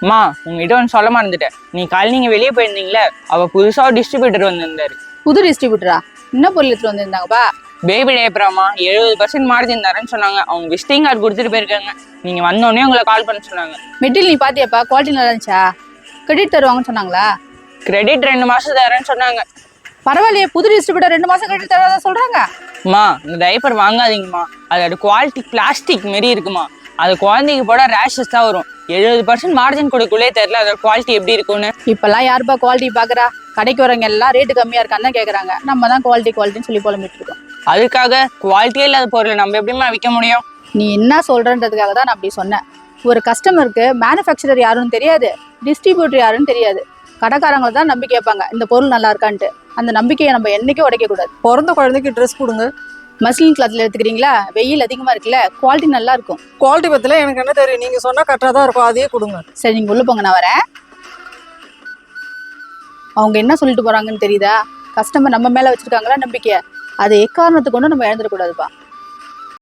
அம்மா உங்ககிட்ட ஒன்று சொல்ல மறந்துட்டேன். நீ காலையில் நீங்கள் வெளியே போயிருந்தீங்களே, அவள் புதுசாக டிஸ்ட்ரிபியூட்டர் வந்திருந்தாரு. புது டிஸ்ட்ரிபியூட்டரா? என்ன பொருள் எடுத்துட்டு வந்திருந்தாங்கப்பா? பேபி டேப்பராமா 70% மார்ஜின் தரேன்னு சொன்னாங்க. அவங்க விசிட்டிங் கார்டு கொடுத்துட்டு போயிருக்காங்க. நீங்கள் வந்தோடனே உங்களை கால் பண்ண சொன்னாங்க. மெட்டீரியல் நீ பாத்தியாப்பா? குவாலிட்டி நல்லா இருந்துச்சா? கிரெடிட் தருவாங்கன்னு சொன்னாங்களா? கிரெடிட் 2 மாதம் தரேன்னு சொன்னாங்க. பரவாயில்லையே, புது டிஸ்ட்ரிபியூட்டர் 2 மாசம் கிரெடிட் தரதா சொல்றாங்க. அம்மா இந்த டைப்பர் வாங்காதீங்கம்மா. அதோட குவாலிட்டி பிளாஸ்டிக் மாரி இருக்குமா. அது குழந்தைக்கு போட ரேஷஸ் தான் வரும். 70% மார்ஜின் கொடுக்குள்ளே தெரியல அதோட குவாலிட்டி எப்படி இருக்கும்னு. இப்பெல்லாம் யாருப்பா குவாலிட்டி பாக்குறா? கடைக்கு வரவங்க எல்லாம் ரேட்டு கம்மியா இருக்கான்னு தான் கேக்குறாங்க. நம்ம தான் குவாலிட்டின்னு சொல்லி புலம்பிட்டு இருக்கோம். அதுக்காக குவாலிட்டியே இல்லாத பொருளை நம்ம எப்படிமா விற்க முடியும்? நீ என்ன சொல்றன்றதுக்காக தான் நான் அப்படி சொன்னேன். ஒரு கஸ்டமருக்கு மேனுஃபேக்சரர் யாருன்னு தெரியாது, டிஸ்ட்ரிபியூட்டர் யாருன்னு தெரியாது. கடைக்காரங்களை தான் நம்பி கேட்பாங்க இந்த பொருள் நல்லா இருக்கான்ட்டு. அந்த நம்பிக்கையை நம்ம என்னைக்கும் உடைக்க கூடாது. பிறந்த குழந்தைக்கு ட்ரெஸ் கொடுங்க. மஸ்லின் கிளாத்ல எடுத்துக்கிறீங்களா? வெயில் அதிகமா இருக்குல்ல, குவாலிட்டி நல்லா இருக்கும். குவாலிட்டி பத்தில எனக்கு என்ன தெரியும்? நீங்க சொன்னா கரெக்டாக தான் இருக்கும், அதையே கொடுங்க. சரி நீங்க உள்ள போங்க, நான் வரேன். அவங்க என்ன சொல்லிட்டு போறாங்கன்னு தெரியுதா? கஸ்டமர் நம்ம மேல வச்சிருக்காங்களா நம்பிக்கைய? அதை எக்காரணத்துக்கு கொண்டு நம்ம இழந்துடக்கூடாதுப்பா.